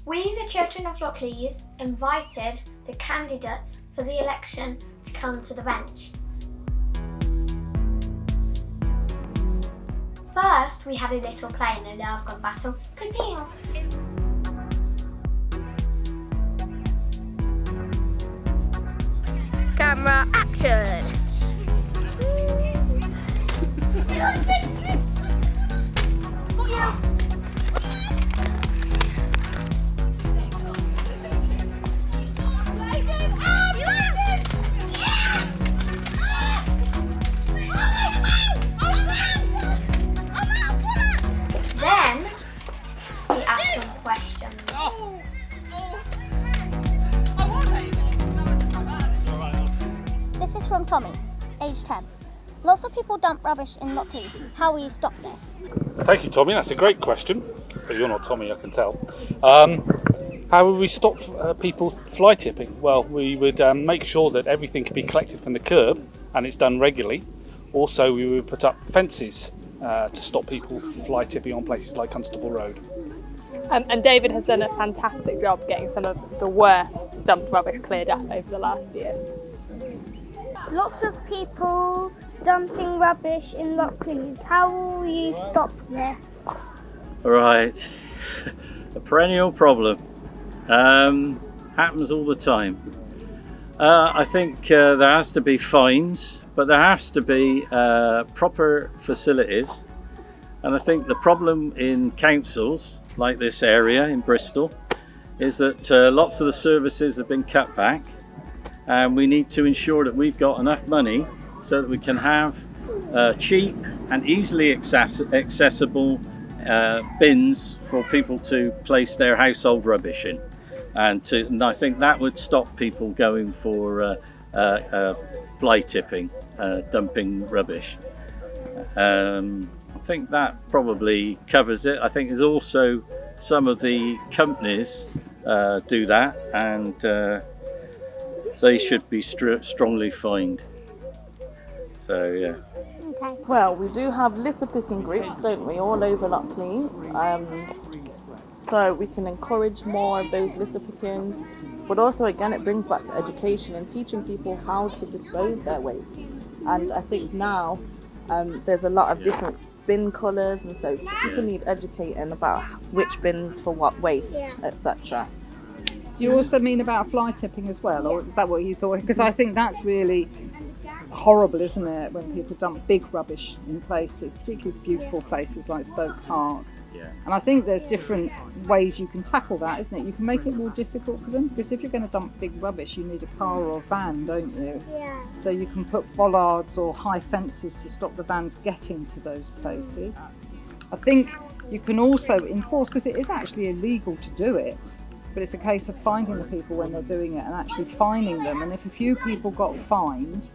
We, the children of Lockleaze, invited the candidates for the election to come to the bench. First, we had a little play in a nerve gun battle. Pew-pew. Camera action! Then, we asked some questions. This is from Tommy, age 10. Lots of people dump rubbish in Lockleaze. How will you stop this? Thank you, Tommy. That's a great question. But you're not Tommy, I can tell. How would we stop people fly tipping? Well, we would make sure that everything can be collected from the curb and it's done regularly. Also, we would put up fences to stop people fly tipping on places like Constable Road. And David has done a fantastic job getting some of the worst dumped rubbish cleared up over the last year. Lots of people dumping rubbish in Lockleaze. How will you stop this? Right, a perennial problem. Happens all the time. I think there has to be fines, but there has to be proper facilities. And I think the problem in councils like this area in Bristol is that lots of the services have been cut back, and we need to ensure that we've got enough money so that we can have cheap and easily accessible bins for people to place their household rubbish in. And I think that would stop people going for fly tipping, dumping rubbish. I think that probably covers it. I think there's also some of the companies do that, and they should be strongly fined. So yeah. Okay. Well, we do have litter picking groups, don't we, all over Lockleaze. So we can encourage more of those litter pickings, but also again it brings back to education and teaching people how to dispose their waste. And I think now there's a lot of different bin colours, and so people need educating about which bins for what waste, etc. Do you also mean about fly tipping as well, or is that what you thought? Because I think that's really horrible, isn't it, when people dump big rubbish in places, particularly beautiful places like Stoke Park. Yeah. And I think there's different ways you can tackle that, isn't it? You can make it more difficult for them, because if you're going to dump big rubbish, you need a car or a van, don't you? Yeah. So you can put bollards or high fences to stop the vans getting to those places. I think you can also enforce, because it is actually illegal to do it, but it's a case of finding the people when they're doing it and actually fining them. And if a few people got fined,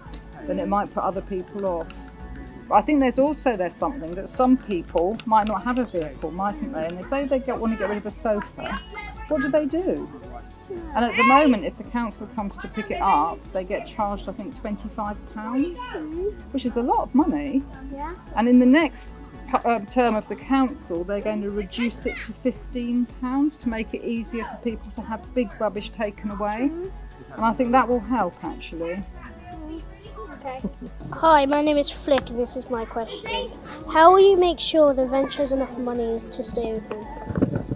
then it might put other people off. But I think there's something that some people might not have a vehicle, mightn't they? And if they want to get rid of a sofa, what do? And at the moment, if the council comes to pick it up, they get charged, I think, £25, which is a lot of money. Yeah. And in the next term of the council, they're going to reduce it to £15 to make it easier for people to have big rubbish taken away. And I think that will help, actually. Okay. Hi, my name is Flick, and this is my question. How will you make sure the Vench has enough money to stay open?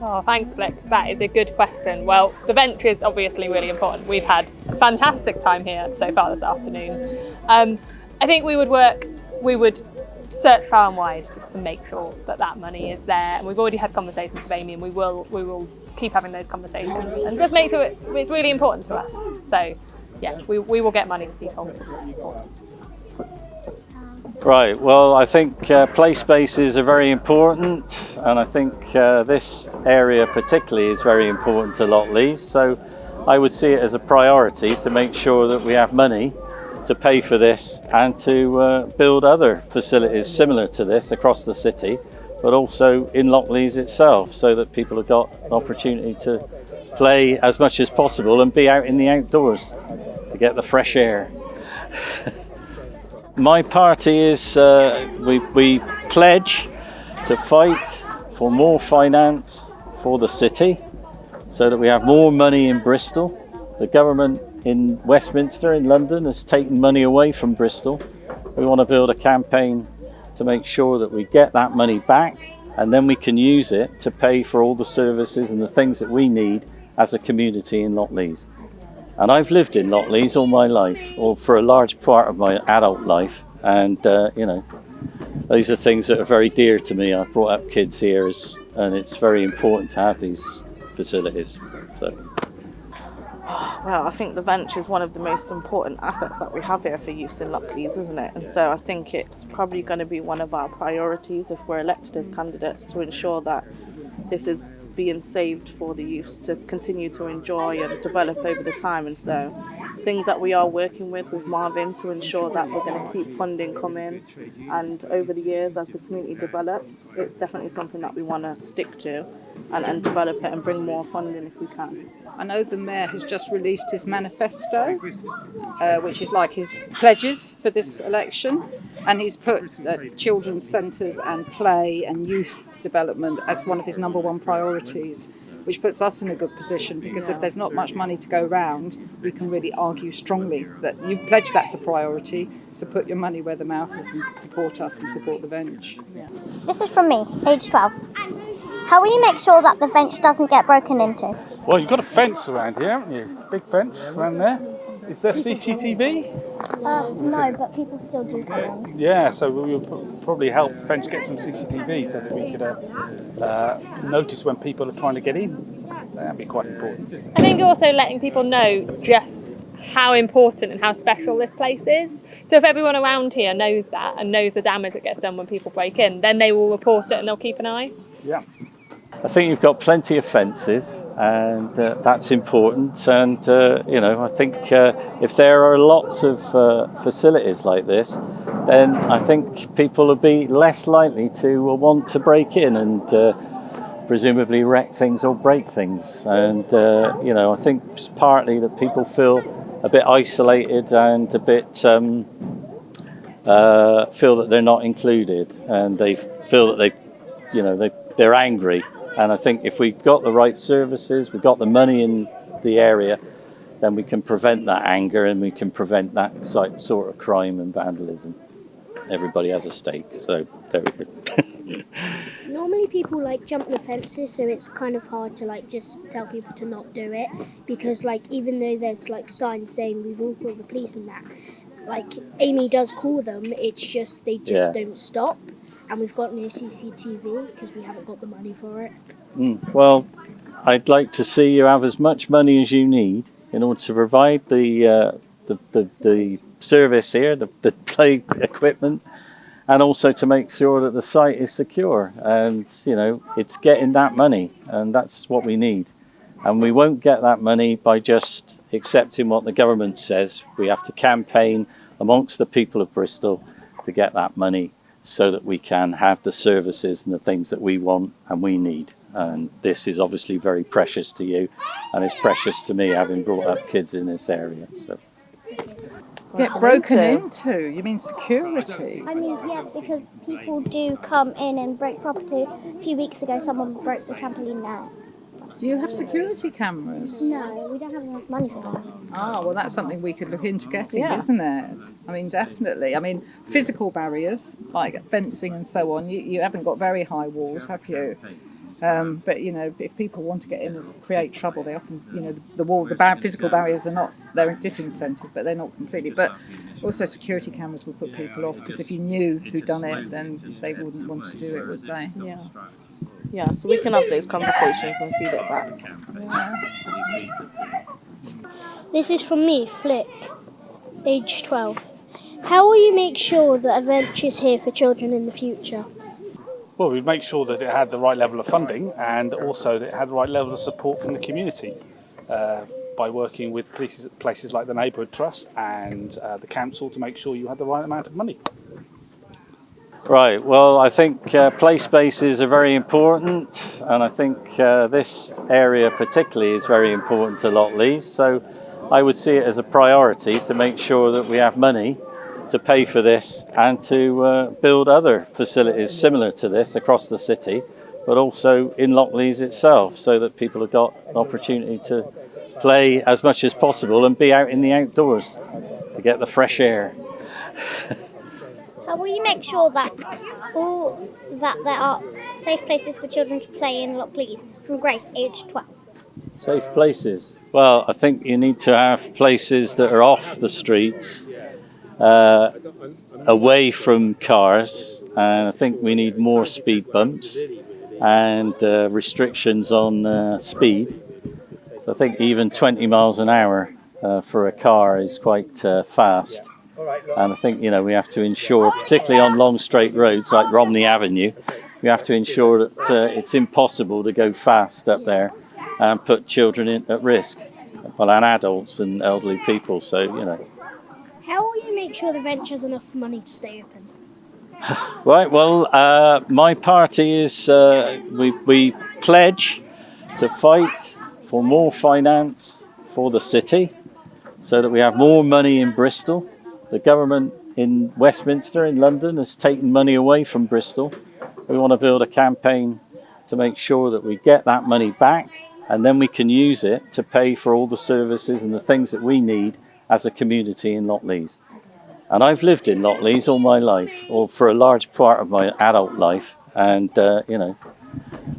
Oh, thanks, Flick. That is a good question. Well, the Vench is obviously really important. We've had a fantastic time here so far this afternoon. I think we would search far and wide just to make sure that money is there. And we've already had conversations with Amy, and we will keep having those conversations and just make sure it's really important to us. So, yes, we will get money for people. Right, well, I think Placebases are very important, and I think this area particularly is very important to Lockleaze, so I would see it as a priority to make sure that we have money to pay for this and to build other facilities similar to this across the city, but also in Lockleaze itself, so that people have got an opportunity to play as much as possible and be out in the outdoors to get the fresh air. My party is, we pledge to fight for more finance for the city, so that we have more money in Bristol. The government in Westminster, in London, has taken money away from Bristol. We want to build a campaign to make sure that we get that money back, and then we can use it to pay for all the services and the things that we need as a community in Lockleaze. And I've lived in Lockleaze all my life, or for a large part of my adult life, and you know, these are things that are very dear to me. I've brought up kids here, and it's very important to have these facilities. So. Well, I think the Vench is one of the most important assets that we have here for use in Lockleaze, isn't it? And so I think it's probably going to be one of our priorities if we're elected as candidates to ensure that this is being saved for the youth to continue to enjoy and develop over the time. And so it's things that we are working with Marvin to ensure that we're going to keep funding coming, and over the years as the community develops, it's definitely something that we want to stick to and develop it and bring more funding if we can. I know the Mayor has just released his manifesto, which is like his pledges for this election, and he's put children's centres and play and youth development as one of his #1 priorities, which puts us in a good position, because if there's not much money to go round, we can really argue strongly that you've pledged that's a priority, so put your money where the mouth is and support us and support the Vench. This is from me, age 12. How will you make sure that the Vench doesn't get broken into? Well, you've got a fence around here, haven't you? Big fence around there. Is there CCTV? No, but people still do come in. Yeah, so we will probably help Vench get some CCTV so that we could notice when people are trying to get in. That'd be quite important. I think also letting people know just how important and how special this place is. So if everyone around here knows that and knows the damage that gets done when people break in, then they will report it and they'll keep an eye. Yeah. I think you've got plenty of fences, and that's important. And you know, I think if there are lots of facilities like this, then I think people will be less likely to want to break in and presumably wreck things or break things. And you know, I think it's partly that people feel a bit isolated and a bit feel that they're not included, and they feel that they're angry. And I think if we've got the right services, we've got the money in the area, then we can prevent that anger and we can prevent that sort of crime and vandalism. Everybody has a stake, so there we go. Normally people like jump the fences, so it's kind of hard to like just tell people to not do it, because like even though there's like signs saying we will call the police and that, like Amy does call them, it's just they just don't stop. And we've got no CCTV because we haven't got the money for it. Well, I'd like to see you have as much money as you need in order to provide the service here, the play equipment, and also to make sure that the site is secure. And you know, it's getting that money, and that's what we need. And we won't get that money by just accepting what the government says. We have to campaign amongst the people of Bristol to get that money, so that we can have the services and the things that we want and we need. And this is obviously very precious to you, and it's precious to me, having brought up kids in this area. So. Get broken into? You mean security? I mean, yeah, because people do come in and break property. A few weeks ago, someone broke the trampoline net. Do you have security cameras? No, we don't have enough money for that. Ah, well, that's something we could look into getting, isn't it? I mean, definitely. I mean, physical barriers, like fencing and so on, you haven't got very high walls, have you? But, you know, if people want to get in and create trouble, they often, you know, the physical barriers are not, they're disincentive, but they're not completely. But also security cameras will put people off, because if you knew who'd done it, then they wouldn't want to do it, would they? Yeah. Yeah, so we can have those conversations and feed it back. This is from me, Flick, age 12. How will you make sure that a Vench is here for children in the future? Well, we'd make sure that it had the right level of funding, and also that it had the right level of support from the community by working with places like the Neighbourhood Trust and the council to make sure you had the right amount of money. Right, well, I think Placebases are very important, and I think this area particularly is very important to Lockleaze, so I would see it as a priority to make sure that we have money to pay for this and to build other facilities similar to this across the city but also in Lockleaze itself, so that people have got an opportunity to play as much as possible and be out in the outdoors to get the fresh air. How will you make sure that there are safe places for children to play in Lockleaze from Grace, aged 12? Safe places. Well, I think you need to have places that are off the streets, away from cars, and I think we need more speed bumps and restrictions on speed. So I think even 20 miles an hour for a car is quite fast. And I think, we have to ensure, particularly on long straight roads like Romney Avenue, we have to ensure that it's impossible to go fast up there and put children at risk, well, and adults and elderly people. So, How will you make sure the Vench has enough money to stay open? Right, well, my party is, we pledge to fight for more finance for the city so that we have more money in Bristol. The government in Westminster, in London, has taken money away from Bristol. We want to build a campaign to make sure that we get that money back, and then we can use it to pay for all the services and the things that we need as a community in Lockleaze. And I've lived in Lockleaze all my life, or for a large part of my adult life, and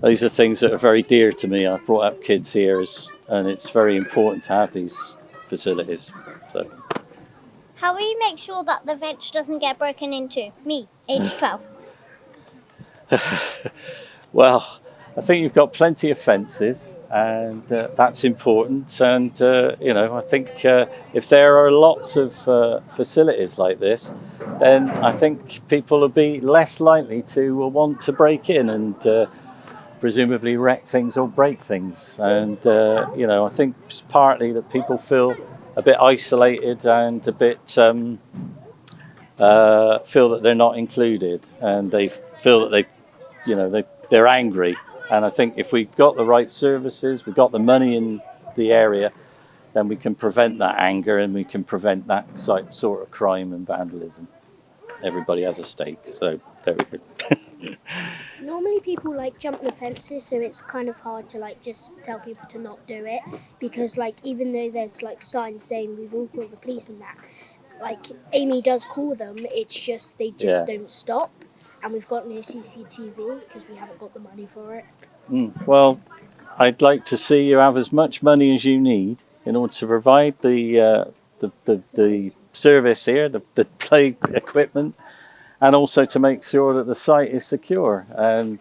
these are things that are very dear to me. I've brought up kids here, and it's very important to have these facilities. So. How will you make sure that the Vench doesn't get broken into? Me, aged 12. Well, I think you've got plenty of fences, and that's important. And I think if there are lots of facilities like this, then I think people will be less likely to want to break in and presumably wreck things or break things. And I think it's partly that people feel a bit isolated and a bit feel that they're not included, and they feel that they're angry. And I think if we've got the right services, we've got the money in the area, then we can prevent that anger and we can prevent that sort of crime and vandalism. Everybody has a stake, so there we go. Normally people jump the fences, so it's kind of hard to just tell people to not do it, because even though there's signs saying we will call the police and that, Amy does call them, it's just they just don't stop. And we've got no CCTV because we haven't got the money for it. Well, I'd like to see you have as much money as you need in order to provide the service here, the play equipment, and also to make sure that the site is secure. And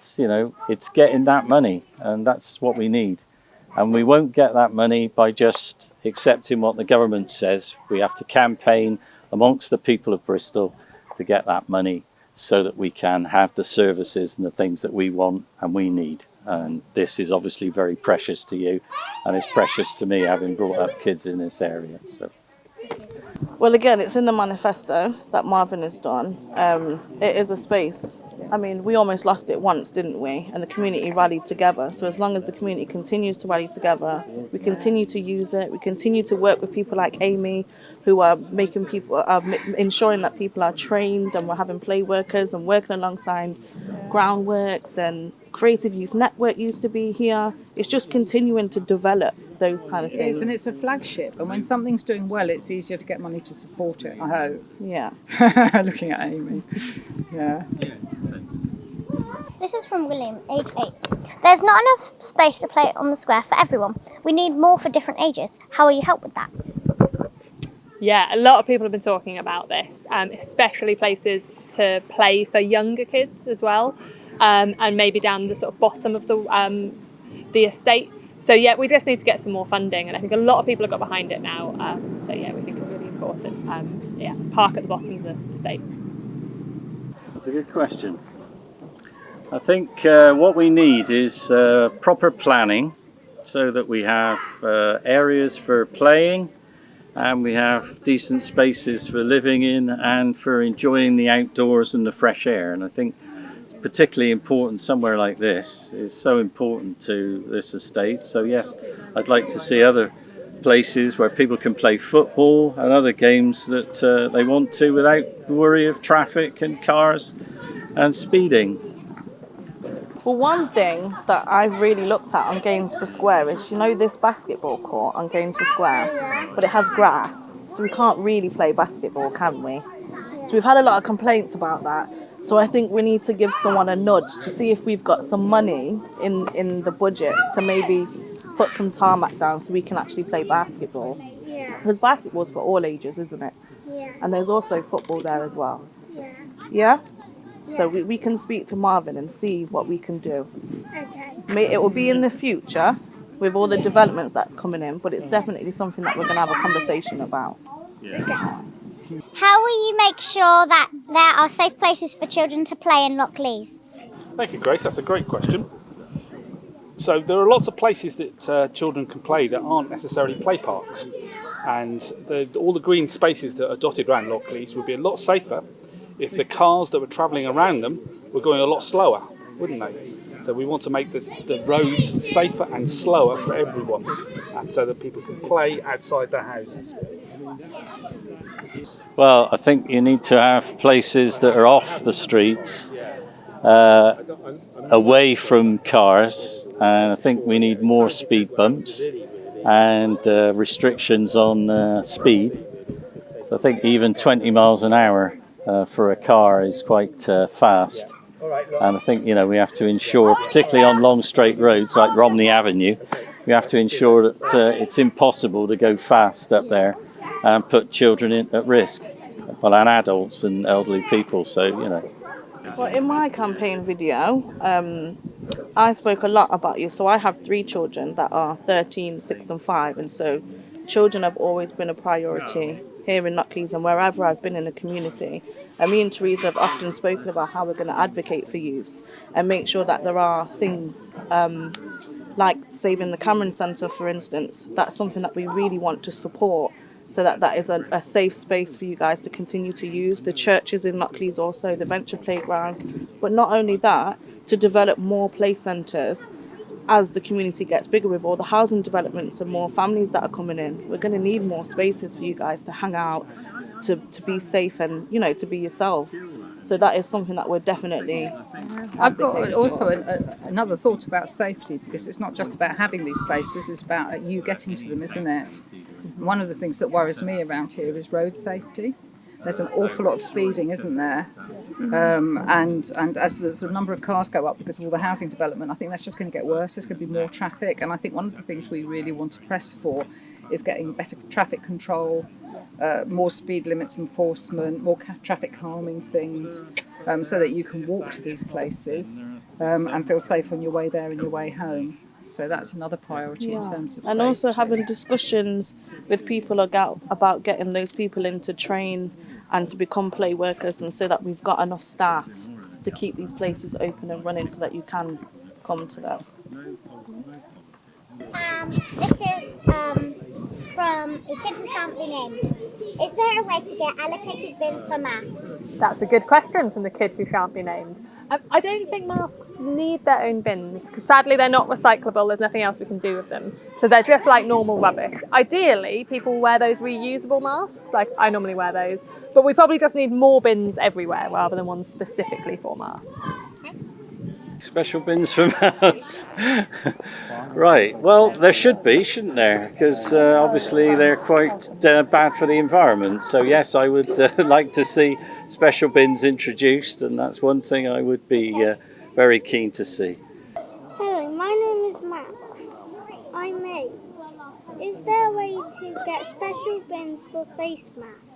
it's getting that money, and that's what we need. And we won't get that money by just accepting what the government says. We have to campaign amongst the people of Bristol to get that money, so that we can have the services and the things that we want and we need. And this is obviously very precious to you, and it's precious to me, having brought up kids in this area. So. Well, again, it's in the manifesto that Marvin has done. It is a space. I mean, we almost lost it once, didn't we? And the community rallied together. So as long as the community continues to rally together, we continue to use it. We continue to work with people like Amy, who are ensuring that people are trained, and we're having play workers and working alongside groundworks, and Creative Youth Network used to be here. It's just continuing to develop those kind of things. It is, and it's a flagship. And when something's doing well, it's easier to get money to support it, I hope. Yeah. Looking at Amy. Yeah. This is from William, age 8. There's not enough space to play on the square for everyone. We need more for different ages. How will you help with that? Yeah, a lot of people have been talking about this, especially places to play for younger kids as well, and maybe down the sort of bottom of the estate. So yeah, we just need to get some more funding, and I think a lot of people have got behind it now. So yeah, we think it's really important. Park at the bottom of the estate. That's a good question. I think what we need is proper planning, so that we have areas for playing, and we have decent spaces for living in and for enjoying the outdoors and the fresh air. And I think it's particularly important somewhere like this. It's so important to this estate. So yes, I'd like to see other places where people can play football and other games that they want to, without the worry of traffic and cars and speeding. Well, one thing that I've really looked at on Gainsborough Square is, you know, this basketball court on Gainsborough Square, but it has grass, so we can't really play basketball, can we? So we've had a lot of complaints about that. So I think we need to give someone a nudge to see if we've got some money in the budget to maybe put some tarmac down so we can actually play basketball. Yeah. Because basketball's for all ages, isn't it? Yeah. And there's also football there as well. Yeah. Yeah? So we can speak to Marvin and see what we can do. Okay. It will be in the future with all the developments that's coming in, but it's definitely something that we're going to have a conversation about. How will you make sure that there are safe places for children to play in Lockleaze? Thank you, Grace. That's a great question. So there are lots of places that children can play that aren't necessarily play parks, and all the green spaces that are dotted around Lockleaze would be a lot safer if the cars that were travelling around them were going a lot slower, wouldn't they? So we want to make the roads safer and slower for everyone, and so that people can play outside their houses. Well, I think you need to have places that are off the streets, away from cars, and I think we need more speed bumps and restrictions on speed. So I think even 20 miles an hour for a car is quite fast. And I think, you know, we have to ensure, particularly on long straight roads like Romney Avenue, we have to ensure that it's impossible to go fast up there and put children at risk, well, and adults and elderly people. So, you know. Well, in my campaign video, I spoke a lot about you. So I have 3 children that are 13, 6 and 5. And so children have always been a priority here in Lockleaze and wherever I've been in the community. And me and Teresa have often spoken about how we're going to advocate for youths and make sure that there are things like saving the Cameron Centre, for instance. That's something that we really want to support, so that is a safe space for you guys to continue to use. The churches in Lockleaze also, the Venture playground. But not only that, to develop more play centres as the community gets bigger with all the housing developments and more families that are coming in. We're going to need more spaces for you guys to hang out, to be safe and, you know, to be yourselves. So that is something that we're definitely... I've got also another thought about safety, because it's not just about having these places, it's about you getting to them, isn't it? One of the things that worries me around here is road safety. There's an awful lot of speeding, isn't there? And as the sort of number of cars go up because of all the housing development, I think that's just going to get worse. There's going to be more traffic, and I think one of the things we really want to press for is getting better traffic control, more speed limits enforcement, more traffic calming things, so that you can walk to these places and feel safe on your way there and your way home. So that's another priority in terms of and safety. also having discussions with people about getting those people in to train and to become play workers, and so that we've got enough staff to keep these places open and running so that you can come to them. This is from a kid who shan't be named. Is there a way to get allocated bins for masks? That's a good question from the kid who shan't be named. I don't think masks need their own bins, because sadly they're not recyclable. There's nothing else we can do with them. So they're just like normal rubbish. Ideally, people wear those reusable masks, like I normally wear those, but we probably just need more bins everywhere rather than ones specifically for masks. Special bins for masks. Right, well, there should be, shouldn't there? Because obviously they're quite bad for the environment. So yes, I would like to see special bins introduced, and that's one thing I would be very keen to see. Hello, my name is Max. I'm 8. Is there a way to get special bins for face masks?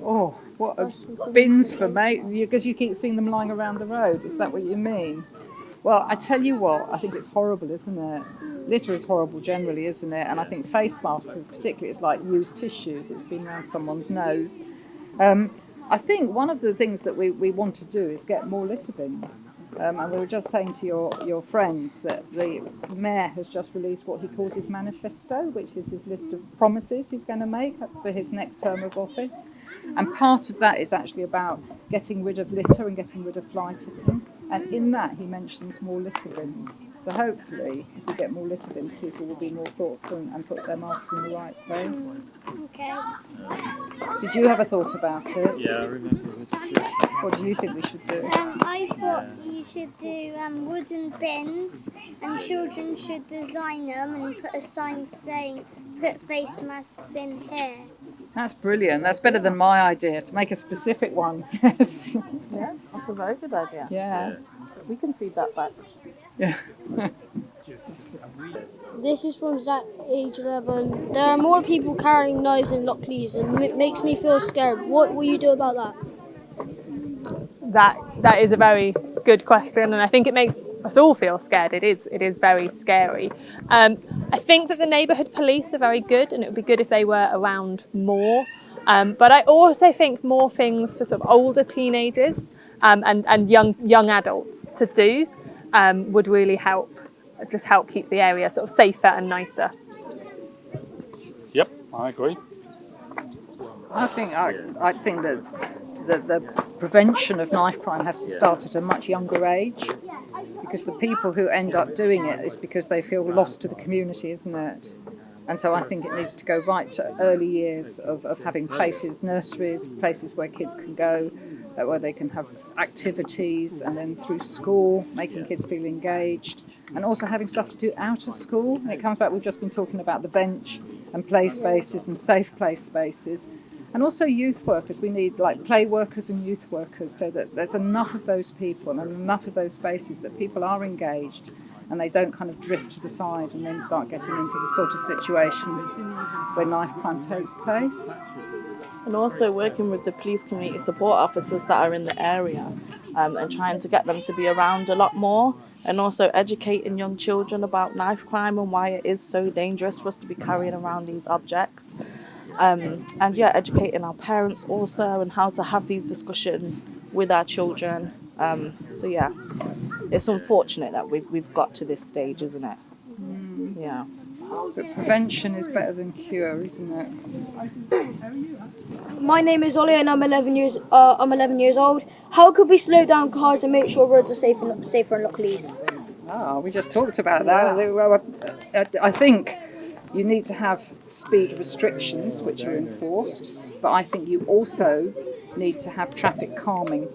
Oh, what bins for mate? Because you keep seeing them lying around the road. Is that what you mean? Well, I tell you what, I think it's horrible, isn't it? Litter is horrible generally, isn't it? And I think face masks, particularly, it's like used tissues. It's been around someone's nose. I think one of the things that we want to do is get more litter bins. And we were just saying to your friends that the Mayor has just released what he calls his manifesto, which is his list of promises he's going to make for his next term of office. And part of that is actually about getting rid of litter and getting rid of fly tipping. And in that he mentions more litter bins. So hopefully, if we get more litter bins, people will be more thoughtful and put their masks in the right place. Okay. Did you have a thought about it? Yeah, I remember. What do you think we should do? I thought you should do wooden bins, and children should design them and put a sign saying, "Put face masks in here." That's brilliant. That's better than my idea to make a specific one. Yes. Yeah, that's a very good idea. Yeah. We can feed that back. Yeah. This is from Zach, age 11. There are more people carrying knives in Lockleaze and it makes me feel scared. What will you do about that? That is a very good question, and I think it makes us all feel scared. It is very scary. I think that the neighbourhood police are very good, and it would be good if they were around more. But I also think more things for sort of older teenagers and young adults to do would really help keep the area sort of safer and nicer. Yep, I agree. I think that the prevention of knife crime has to start at a much younger age, because the people who end up doing it is because they feel lost to the community, isn't it? And so I think it needs to go right to early years of having places, nurseries, places where kids can go, where they can have activities, and then through school, making kids feel engaged, and also having stuff to do out of school. And it comes back, we've just been talking about the Vench and Placebases and safe place spaces. And also youth workers. We need like play workers and youth workers, so that there's enough of those people and enough of those spaces that people are engaged and they don't kind of drift to the side and then start getting into the sort of situations where knife crime takes place. And also working with the police community support officers that are in the area and trying to get them to be around a lot more, and also educating young children about knife crime and why it is so dangerous for us to be carrying around these objects. And yeah, educating our parents also and how to have these discussions with our children. So yeah, it's unfortunate that we've got to this stage, isn't it? Yeah. But prevention is better than cure, isn't it? My name is Ollie and I'm 11 years old. How could we slow down cars and make sure roads are safer in Lockleaze? Oh, we just talked about that. I think you need to have speed restrictions which are enforced, but I think you also need to have traffic calming,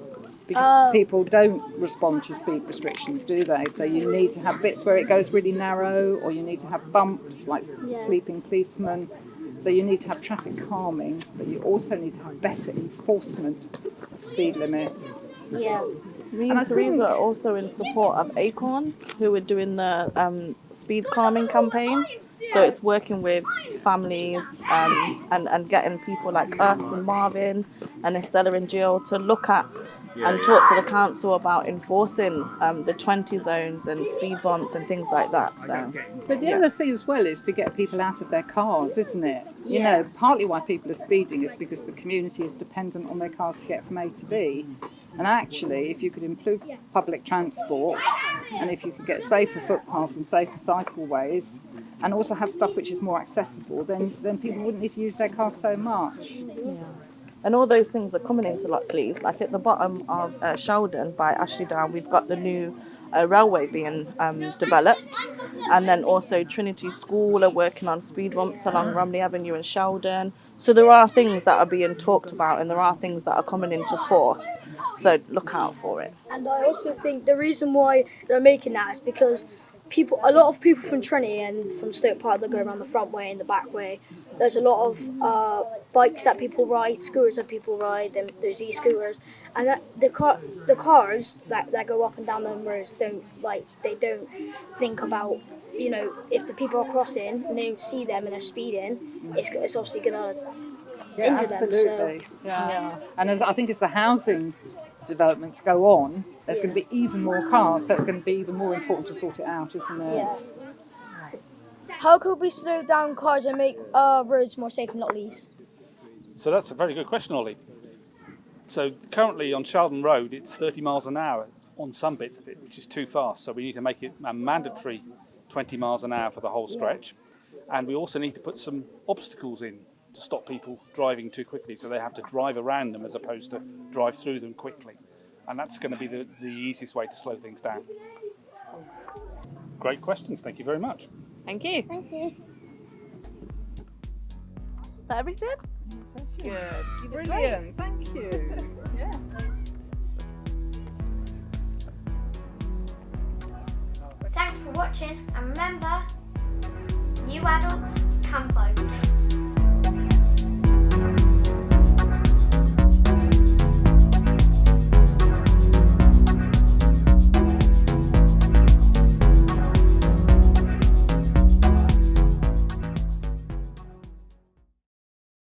because people don't respond to speed restrictions, do they? So you need to have bits where it goes really narrow, or you need to have bumps like sleeping policemen. So you need to have traffic calming, but you also need to have better enforcement of speed limits. Yeah. Me and Teresa are also in support of Acorn, who are doing the speed calming campaign. So it's working with families and getting people like us and Marvin and Estella and Jill to look at and talk to the council about enforcing the 20 zones and speed bumps and things like that. So, but the other thing as well is to get people out of their cars, isn't it? You know, partly why people are speeding is because the community is dependent on their cars to get from A to B. And actually, if you could improve public transport, and if you could get safer footpaths and safer cycleways, and also have stuff which is more accessible, then people wouldn't need to use their cars so much. yeah. And all those things are coming into Lockleaze. Like at the bottom of Sheldon by Ashley Down, we've got the new railway being developed. And then also Trinity School are working on speed bumps along Romney Avenue in Sheldon. So there are things that are being talked about, and there are things that are coming into force. So look out for it. And I also think the reason why they're making that is because a lot of people from Trinity and from Stoke Park that go around the front way and the back way. There's a lot of bikes that people ride, scooters that people ride, and there's e-scooters, and the cars that go up and down them roads don't think about, you know, if the people are crossing and they don't see them and they're speeding, it's obviously gonna injure them. Absolutely. Yeah. And I think as the housing developments go on, there's going to be even more cars, so it's going to be even more important to sort it out, isn't it? Yeah. How could we slow down cars and make roads more safe in Lockleaze? So that's a very good question, Ollie. So currently on Sheldon Road, it's 30 miles an hour on some bits of it, which is too fast. So we need to make it a mandatory 20 miles an hour for the whole stretch. And we also need to put some obstacles in to stop people driving too quickly, so they have to drive around them as opposed to drive through them quickly. And that's going to be the easiest way to slow things down. Great questions, thank you very much. Thank you. Thank you. Is that everything? Good. Brilliant. Thank you. Yeah. Thanks for watching, and remember, you adults can vote.